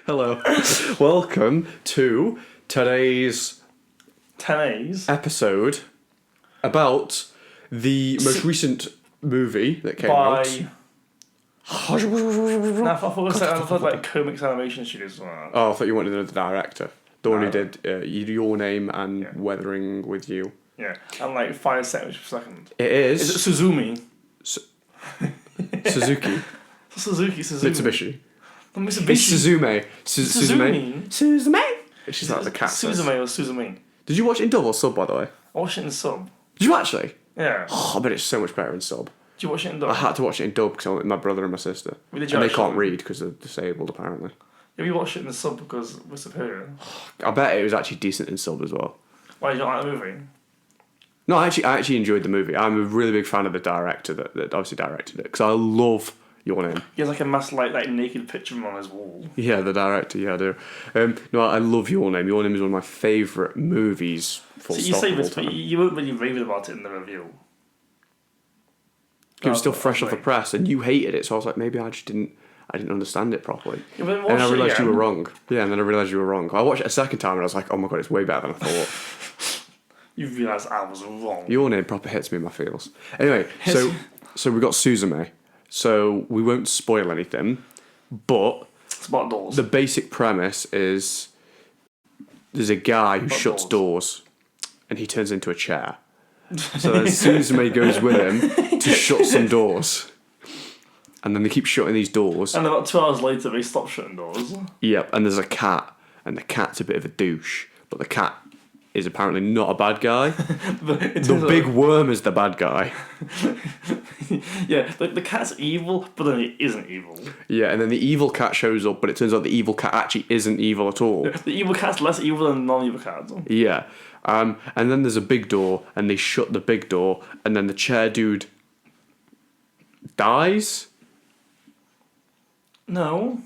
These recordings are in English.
Hello. Welcome to today's episode about the most recent movie that came out. I thought like Comics Animation Studios. Oh, I thought you wanted to know the director. The one who did Your Name and Weathering with You. Yeah, and like 5 seconds per second. It is. Is it Suzume? Suzuki. Suzume. Mitsubishi. Mitsubishi. It's Suzume. Suzume. She's like the cat. Suzume or Suzume. Did you watch it in dub or sub, by the way? I watched it in sub. Did you actually? Yeah. Oh, I bet it's so much better in sub. Did you watch it in dub? I had to watch it in dub because I went with my brother and my sister. And they can't read because they're disabled, apparently. Yeah, we watched it in the sub because we're superior. I bet it was actually decent in sub as well. Why, you don't like the movie? No, I actually enjoyed the movie. I'm a really big fan of the director that obviously directed it because I love Your Name. He has like a massive like naked picture of him on his wall. Yeah, the director. Yeah, I do. No, I love Your Name. Your Name is one of my favourite movies. So you say this, but you weren't really raving about it in the review. It was still fresh off the press, and you hated it. So I was like, maybe I didn't understand it properly. And I realised you were wrong. Yeah, and then I realised you were wrong. I watched it a second time, and I was like, oh my god, it's way better than I thought. You realised I was wrong. Your Name proper hits me in my feels. Anyway, so we got Suzume. So we won't spoil anything, but it's about doors. The basic premise is there's a guy who shuts doors, and he turns into a chair. So then Suzume goes with him to shut some doors. And then they keep shutting these doors. And about 2 hours later, they stop shutting doors. Yep, and there's a cat, and the cat's a bit of a douche, but the cat is apparently not a bad guy. The big worm is the bad guy. Yeah, the cat's evil, but then it isn't evil. Yeah, and then the evil cat shows up, but it turns out the evil cat actually isn't evil at all. The evil cat's less evil than the non-evil cat. Yeah, and then there's a big door, and they shut the big door, and then the chair dude dies? No.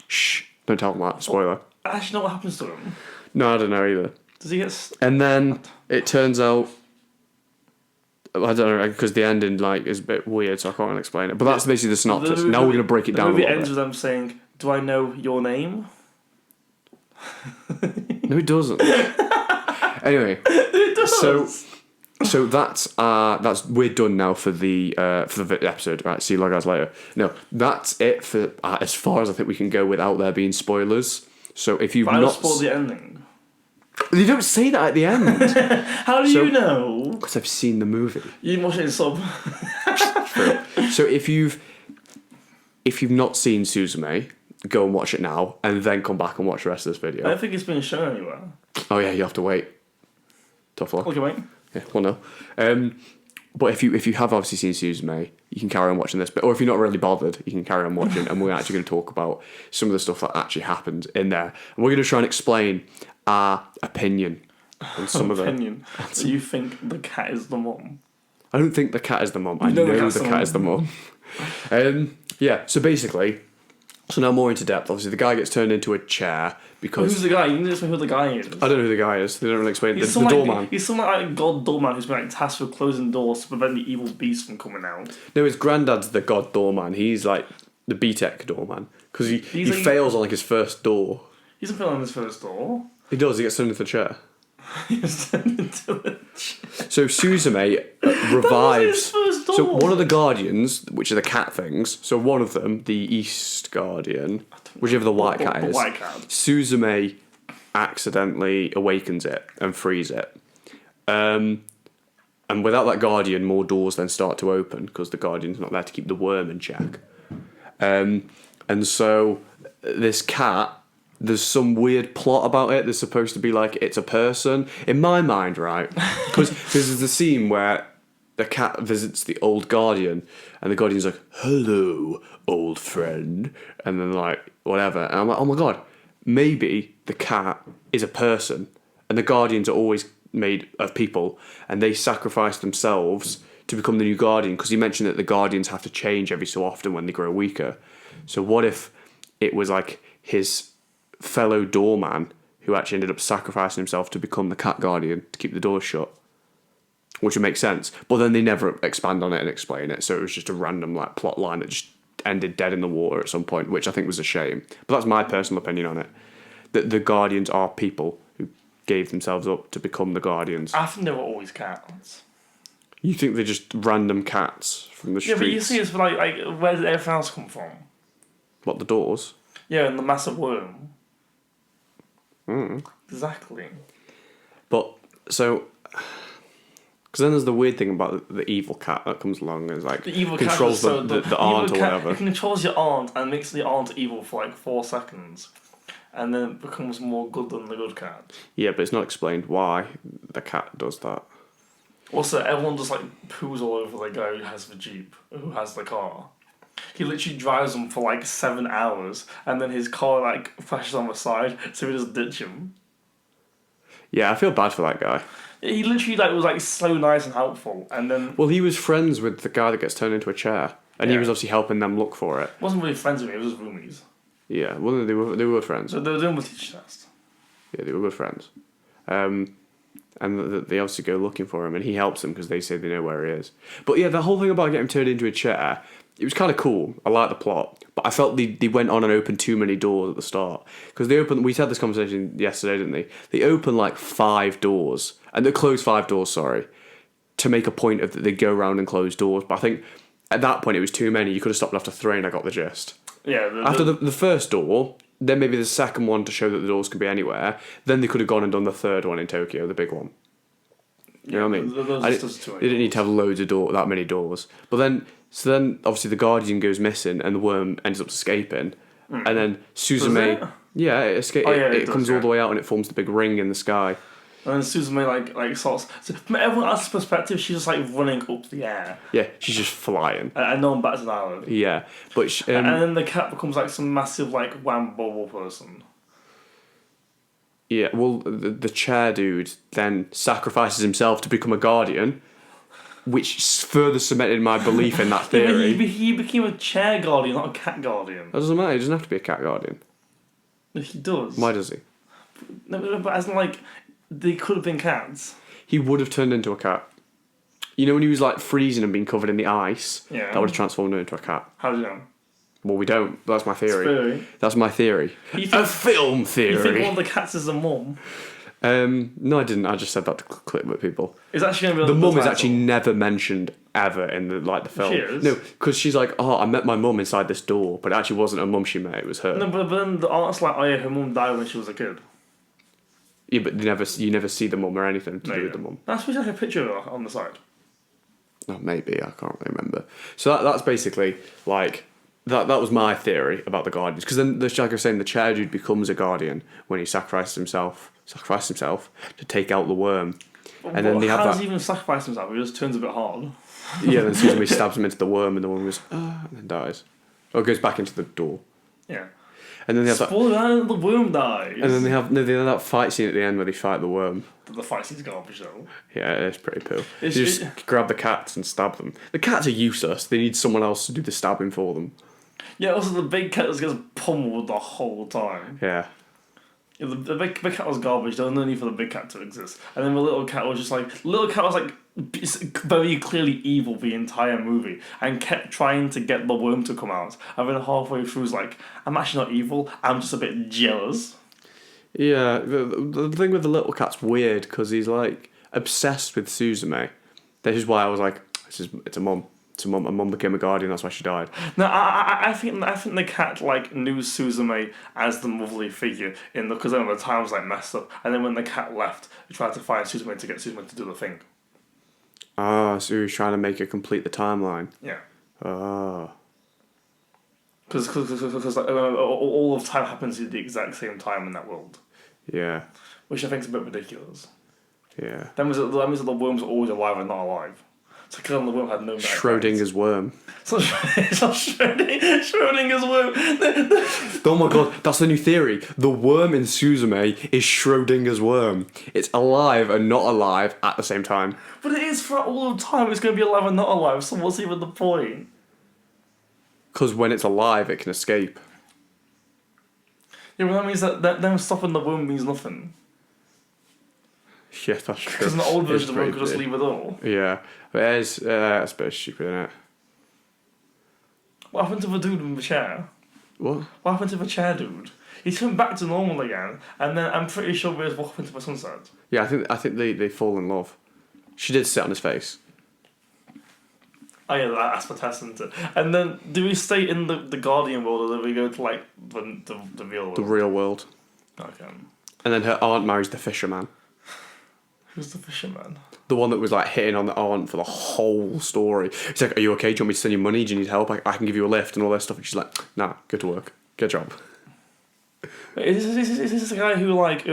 Shh, don't tell them that, spoiler. I actually know what happens to him. No, I don't know either. Does he get... And then it turns out... I don't know, because the ending is a bit weird, so I can't really explain it. But that's basically the synopsis. Now we're going to break it down a little bit. The movie ends with them saying, do I know your name? No, it doesn't. Anyway. It does. So that's we're done now for the episode. Right, see you guys later. No, that's it for as far as I think we can go without there being spoilers. So if you've not spoiled the ending. You don't say that at the end. How do you know? Because I've seen the movie. You didn't watch it in sub. True. So if you've not seen Suzume, go and watch it now, and then come back and watch the rest of this video. I don't think it's been shown anywhere. Oh yeah, you have to wait. Tough luck. Okay, wait. Yeah, well no. But if you have obviously seen Suzume, you can carry on watching this bit. Or if you're not really bothered, you can carry on watching, and we're actually going to talk about some of the stuff that actually happened in there. And we're going to try and explain our opinion on some of it. So you think the cat is the mom? I don't think the cat is the mom. I know the cat is the mom. Yeah, so basically, so now more into depth. Obviously, the guy gets turned into a chair because... Who's the guy? You need to explain who the guy is. I don't know who the guy is. They don't really explain. The doorman. He's some like god doorman who's been tasked with closing doors to prevent the evil beast from coming out. No, his granddad's the god doorman. He's like the B-Tech doorman because he fails on his first door. He doesn't fail on his first door. He does. He gets turned into a chair. He gets turned into a chair. So Suzume revives. So one of the guardians, which are the cat things. So one of them, the East Guardian, whichever the white cat is. Suzume accidentally awakens it and frees it. And without that guardian, more doors then start to open because the guardian's not there to keep the worm in check. And so this cat. There's some weird plot about it. There's supposed to be like it's a person. In my mind, right? Because there's a scene where the cat visits the old guardian, and the guardian's like, "Hello, old friend," and then like whatever. And I'm like, oh my god, maybe the cat is a person, and the guardians are always made of people, and they sacrifice themselves to become the new guardian. Because he mentioned that the guardians have to change every so often when they grow weaker. So what if it was like his fellow doorman who actually ended up sacrificing himself to become the cat guardian to keep the doors shut, which would make sense, but then they never expand on it and explain it, so it was just a random like plot line that just ended dead in the water at some point, which I think was a shame. But that's my personal opinion on it. That the Guardians are people who gave themselves up to become the Guardians. I think they were always cats. You think they're just random cats from the streets? Yeah, but you see, it's like where did everything else come from? What, the doors? Yeah, and the massive worm. Mm. Exactly. But, so... Because then there's the weird thing about the evil cat that comes along and is like the evil controls cat the aunt or whatever. It controls your aunt and makes the aunt evil for like 4 seconds. And then it becomes more good than the good cat. Yeah, but it's not explained why the cat does that. Also, everyone just like poos all over the guy who has the Jeep, who has the car. He literally drives them for like 7 hours, and then his car like flashes on the side, so he just ditch him. Yeah, I feel bad for that guy. He literally like was like so nice and helpful, and then Well, he was friends with the guy that gets turned into a chair, and he was obviously helping them look for it. wasn't really friends with me. It was just roomies. Yeah, well, they were friends. So they were doing the teacher test. Yeah, they were good friends. And they obviously go looking for him, and he helps them because they say they know where he is. But yeah, the whole thing about getting turned into a chair, it was kind of cool. I liked the plot, but I felt they went on and opened too many doors at the start. Because we had this conversation yesterday, didn't they? They opened like 5 doors, and they closed 5 doors, sorry, to make a point of that they go around and close doors. But I think at that point it was too many. You could have stopped after 3, and I got the gist. Yeah. After the first door, then maybe the second one to show that the doors can be anywhere. Then they could have gone and done the third one in Tokyo, the big one. You know what I mean? They didn't need to have loads of that many doors. But then, obviously the Guardian goes missing and the worm ends up escaping. And then Suzume, it comes all the way out and it forms the big ring in the sky. And then Suzume like sorts. So from everyone else's perspective, she's just like running up the air. Yeah, she's just flying. And no one bats an eyelid. Yeah, but and then the cat becomes like some massive like wham bubble person. Yeah, well, the chair dude then sacrifices himself to become a Guardian, which further cemented my belief in that theory. Yeah, he became a chair guardian, not a cat guardian. That doesn't matter. He doesn't have to be a cat guardian. No, he does. Why does he? No, but as in like, they could have been cats. He would have turned into a cat. You know when he was like freezing and being covered in the ice? Yeah. That would have transformed him into a cat. How do you know? Well, we don't. That's my theory. Theory. That's my theory. A film theory. You think one of the cats is a mum? No, I didn't. I just said that to clip with people. It's actually going to the be mum is actually never mentioned ever in the film. She is. No, because she's like, oh, I met my mum inside this door, but it actually wasn't a mum she met. It was her. No, but then the art's like, oh yeah, her mum died when she was a kid. Yeah, but you never see the mum or anything to do with the mum. That's like a picture of her on the side. Oh, maybe I can't really remember. So that's basically like. That was my theory about the Guardians. Because then, like I was saying, the chair dude becomes a Guardian when he sacrificed himself to take out the worm. And then they have how does he even sacrifice himself? He just turns a bit hard. Yeah, then Suzume stabs him into the worm, and the worm goes, and then dies. Or goes back into the door. Yeah. And then they have the worm dies. And then they have that fight scene at the end where they fight the worm. The fight scene's garbage though. Yeah, it's pretty cool. They just grab the cats and stab them. The cats are useless. They need someone else to do the stabbing for them. Yeah, also the big cat just gets pummeled the whole time. Yeah. The big cat was garbage. There was no need for the big cat to exist. And then the little cat was just like... Little cat was like very clearly evil the entire movie and kept trying to get the worm to come out. And then halfway through was like, I'm actually not evil. I'm just a bit jealous. Yeah, the thing with the little cat's weird because he's like obsessed with Suzume. This is why I was like, it's a mum. A mum became a Guardian. That's why she died. No, I think the cat like knew Suzume as the motherly figure because then the time was like messed up, and then when the cat left, he tried to find Suzume to get Suzume to do the thing. Ah, so he was trying to make her complete the timeline. Yeah. Ah. Because all of time happens at the exact same time in that world. Yeah. Which I think is a bit ridiculous. Yeah. That means that the worms are always alive and not alive. So because the worm had no... Schrodinger's worm. It's not Schrodinger's worm. Oh my god, that's the new theory. The worm in Suzume is Schrodinger's worm. It's alive and not alive at the same time. But it is for all of time. It's going to be alive and not alive, so what's even the point? Because when it's alive, it can escape. Yeah, but that means that them stopping the worm means nothing. Yeah, that's true. Because in the old version, the worm could just leave it all. Yeah, but that's a bit stupid, isn't it? What happened to the dude in the chair? What? What happened to the chair dude? He's come back to normal again, and then I'm pretty sure we just walk up into the sunset. Yeah, I think they fall in love. She did sit on his face. Oh yeah, that's fantastic, isn't it? And then do we stay in the Guardian world, or do we go to like the real world? The real world. Okay. And then her aunt marries the fisherman. Who's the fisherman? The one that was like hitting on the aunt for the whole story. He's like, "Are you okay? Do you want me to send you money? Do you need help? I can give you a lift and all that stuff." And she's like, "Nah, go to work. Get a job." Is this the guy who like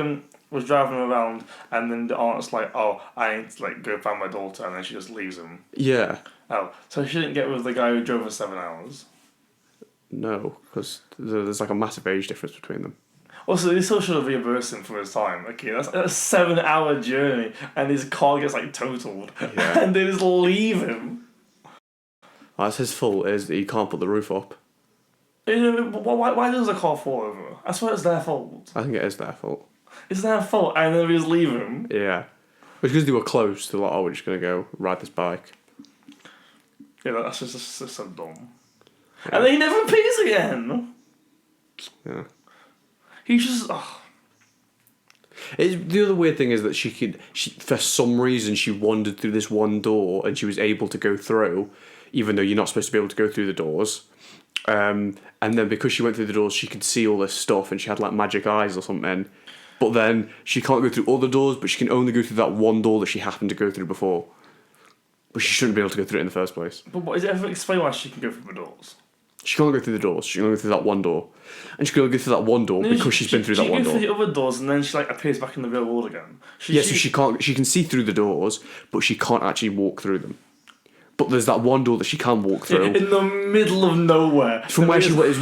was driving around and then the aunt's like, "Oh, I need to like go find my daughter," and then she just leaves him. Yeah. Oh, so she didn't get with the guy who drove for 7 hours. No, because there's like a massive age difference between them. Also, he still should have reimbursed him for his time. Okay, that's a 7-hour journey, and his car gets like totaled, Yeah. and they just leave him. That's his fault. Is that he can't put the roof up. Why does the car fall over? I swear it's their fault. I think it is their fault. It's their fault, and then we just leave him. Yeah. Because they were close. They're like, "Oh, we're just gonna go ride this bike." Yeah, that's just so dumb. Yeah. And then he never appears again. Yeah. He's just. The other weird thing is that she for some reason she wandered through this one door and she was able to go through, even though you're not supposed to be able to go through the doors. And then because she went through the doors, she could see all this stuff and she had like magic eyes or something. But then she can't go through all the doors, but she can only go through that one door that she happened to go through before. But she shouldn't be able to go through it in the first place. But is it ever explained why she can go through the doors? She can't go through the doors. She can only go through that one door. And she can only go through that one door because she's been through that one door. She can go through the other doors and then she like appears back in the real world again. So she can't. She can see through the doors, but she can't actually walk through them. But there's that one door that she can walk through. In the middle of nowhere. From where she was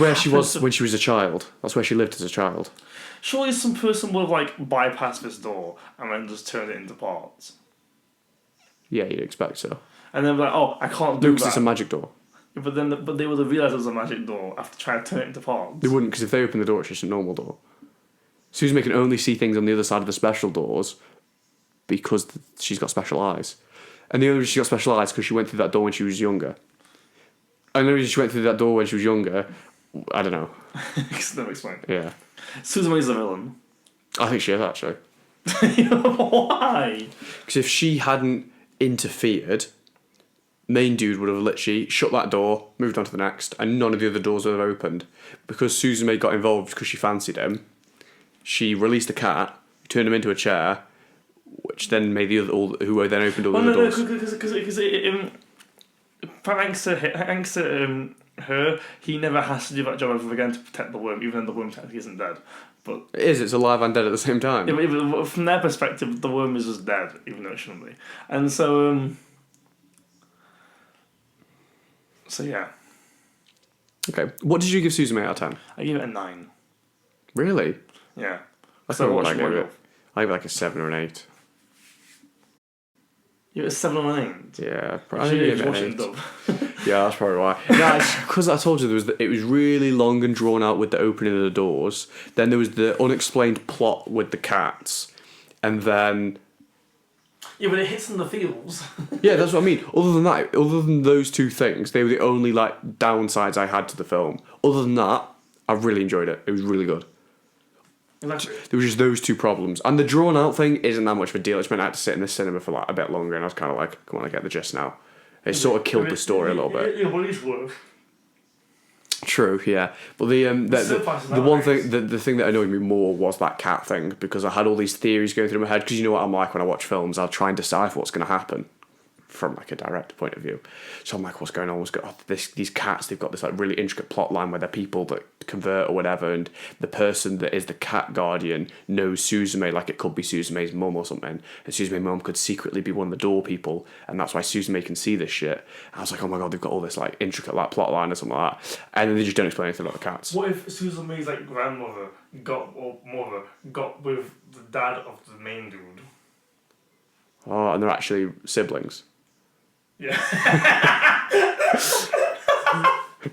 when she was a child. That's where she lived as a child. Surely some person would have like bypassed this door and then just turned it into parts. Yeah, you'd expect so. And then like, "Oh, I can't do that." Because it's a magic door. Yeah, but they would have realised it was a magic door after trying to turn it into parts. They wouldn't, because if they open the door, it's just a normal door. Suzume can only see things on the other side of the special doors because she's got special eyes. And the only reason she got special eyes is because she went through that door when she was younger. And the reason she went through that door when she was younger, I don't know. Never explained. Yeah. Suzume's the villain. I think she is, actually. Why? Because if she hadn't interfered, main dude would have literally shut that door, moved on to the next, and none of the other doors would have opened. Because Suzume got involved because she fancied him, she released the cat, turned him into a chair, which then made the other who then opened all the other doors. Because thanks to her, he never has to do that job ever again to protect the worm, even though the worm technically isn't dead. But it is. It's alive and dead at the same time. Yeah, but from their perspective, the worm is just dead, even though it shouldn't be. And so, yeah. Okay. What did you give Suzume out of 10? I give it a 9. Really? Yeah. That's not what I gave it. I gave it like a 7 or an 8. You gave it a 7 or an 8? Yeah, I gave it an 8. Dub. Yeah, that's probably why. No, because I told you it was really long and drawn out with the opening of the doors. Then there was the unexplained plot with the cats, and then. Yeah, but it hits in the feels. Yeah, that's what I mean. Other than those two things, they were the only like downsides I had to the film. Other than that, I really enjoyed it. It was really good. Exactly. There was just those two problems, and the drawn out thing isn't that much of a deal. It's meant I had to sit in the cinema for like a bit longer, and I was kind of like, "Come on, I get the gist now." It sort of killed the story a little bit. Yeah, money's worth. True, yeah, but the one thing, the thing that annoyed me more was that cat thing, because I had all these theories going through my head. Because you know what I'm like when I watch films, I'll try and decipher what's going to happen from like a director point of view. So I'm like, what's going on? These cats, they've got this like really intricate plot line where they're people that convert or whatever, and the person that is the cat guardian knows Suzume, like it could be Suzume's mum or something, and Suzume's mum could secretly be one of the door people, and that's why Suzume can see this shit. And I was like, oh my god, they've got all this like intricate like plot line or something like that, and then they just don't explain anything about the cats. What if Suzume's like grandmother got with the dad of the main dude? Oh, and they're actually siblings. Yeah.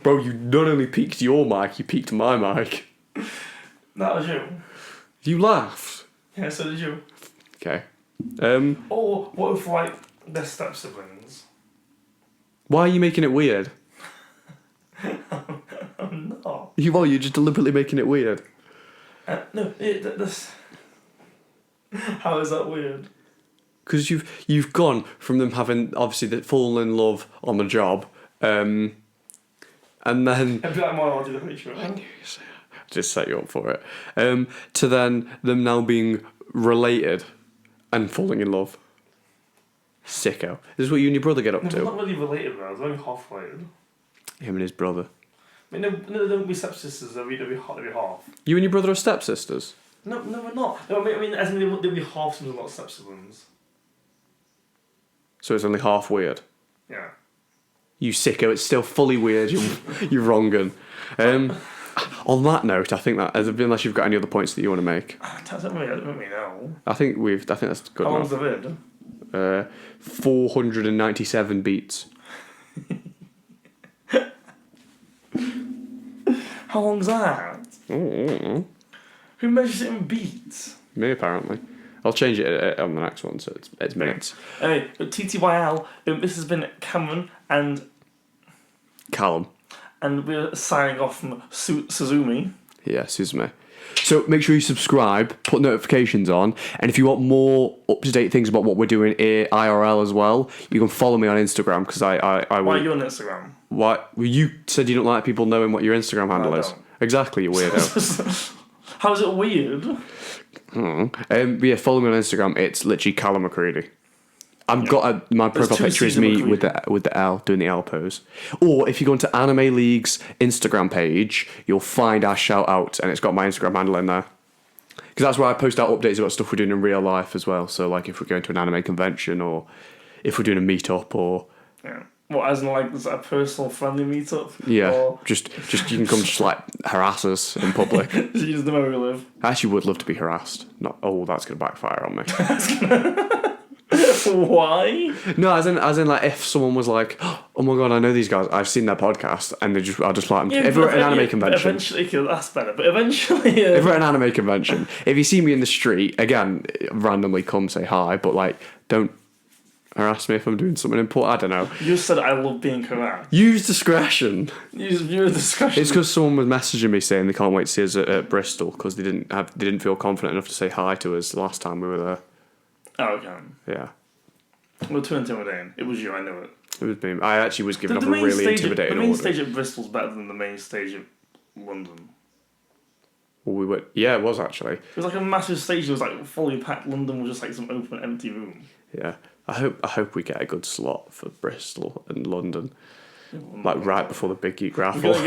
Bro, you not only peaked your mic, you peaked my mic. That was you. You laughed. Yeah, so did you. Okay. Or what if like they're step siblings? Why are you making it weird? I I'm not. You're just deliberately making it weird. No, this. How is that weird? Because you've gone from them having obviously fallen in love on the job, and then I'd be like, I'll do the picture. Just set you up for it, to then them now being related and falling in love. Sicko. This is what you and your brother get up to. We're not really related, though. It's only half related. Him and his brother. I mean, no, they don't be stepsisters. They'll be half. You and your brother are stepsisters? No, we're not. No, I mean, as in they'll be half siblings, not stepsiblings. So it's only half weird. Yeah. You sicko, it's still fully weird. You're wronging. On that note, I think that unless you've got any other points that you want to make, I don't really know. I think that's good. How long's the vid? 497 beats. How long's that? Mm-hmm. Who measures it in beats? Me, apparently. I'll change it on the next one, so it's minutes. Anyway, TTYL, this has been Cameron and Callum. And we're signing off from Suzume. Yeah, Suzume. So make sure you subscribe, put notifications on, and if you want more up-to-date things about what we're doing here, IRL as well, you can follow me on Instagram, because I will... Why are you on Instagram? Why? Well, you said you don't like people knowing what your Instagram handle is. Exactly, you weirdo. How is it weird? Yeah, follow me on Instagram. It's literally Callum McCready. My profile picture is me with the L, doing the L pose. Or if you go into Anime League's Instagram page, you'll find our shout out, and it's got my Instagram handle in there. Because that's where I post out updates about stuff we're doing in real life as well. So like if we're going to an anime convention, or if we're doing a meetup, or... Yeah. What, as in like, is that a personal friendly meetup? Yeah, or... just you can come just like harass us in public. So you just know where we live. I actually would love to be harassed. That's going to backfire on me. Why? No, as in like if someone was like, oh my god, I know these guys, I've seen their podcast, and I'll just like them. If we're at an anime convention, eventually, that's better. But eventually, if we're at an anime convention, if you see me in the street, again, randomly come say hi, but like don't harass me if I'm doing something important. I don't know. You said I love being harassed. Use discretion. Use discretion. It's because someone was messaging me saying they can't wait to see us at Bristol because they didn't feel confident enough to say hi to us last time we were there. Oh, okay. Yeah. Well, too intimidating. It was you, I knew it. It was me. I actually was giving up a really intimidating order. The main stage at Bristol's better than the main stage at London. Well, yeah, it was actually. It was like a massive stage. It was like fully packed. London was just like some open, empty room. Yeah. I hope we get a good slot for Bristol and London. Like right before the Big Geek raffle. Oh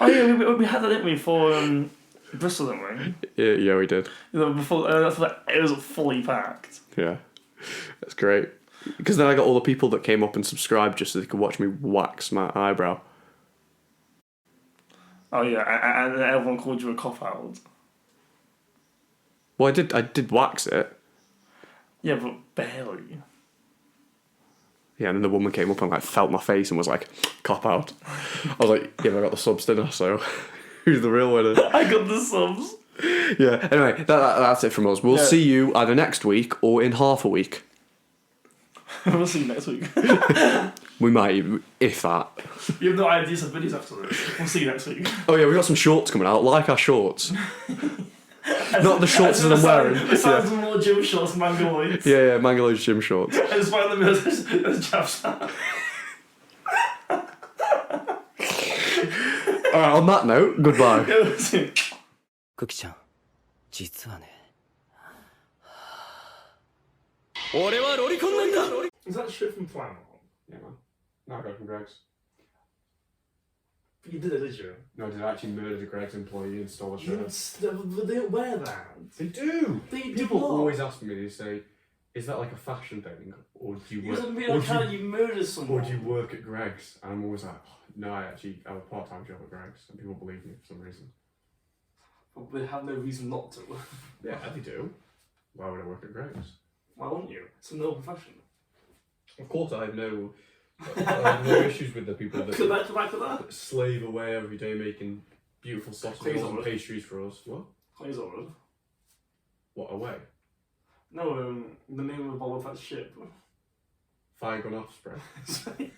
yeah, we had that, didn't we, for Bristol, didn't we? Yeah, we did. Before it was fully packed. Yeah, that's great. Because then I got all the people that came up and subscribed just so they could watch me wax my eyebrow. Oh yeah, and everyone called you a cop out. Well, I did wax it. Yeah, but barely. Yeah, and then the woman came up and like felt my face and was like, cop out. I was like, yeah, I got the subs, didn't I? So who's the real winner? I got the subs. Yeah, anyway, that's it from us. We'll see you either next week or in half a week. We'll see you next week. We might, if that. You have no ideas of videos after this. We'll see you next week. Oh yeah, we got some shorts coming out. Like our shorts. Not the shorts that I'm wearing. Besides some more gym shorts, Mangaloids. Yeah, Mangaloids gym shorts. I just find them as chaps. Alright, on that note, goodbye. クキちゃん、実はね。俺はロリコンなんだ Is that shit from Flannel? Yeah, man. No, I got it from Greg's. You did it, did you? No, I did actually murder the Greg's employee and stole a shirt. But they don't wear that. They do! People always ask me, they say, is that like a fashion thing? Or do you work... you murder someone. Or do you work at Greg's? And I'm always like, oh, no, I actually have a part-time job at Greg's. And people believe me for some reason. But they have no reason not to. Yeah, they do. Why would I work at Greg's? Why wouldn't you? It's a noble profession. Of course, I have no issues with the people that slave away every day making beautiful sausages and pastries for us. What? Clay's ordered. What, away? No, the name of the Boba Fett ship. Fire Gun Osprey.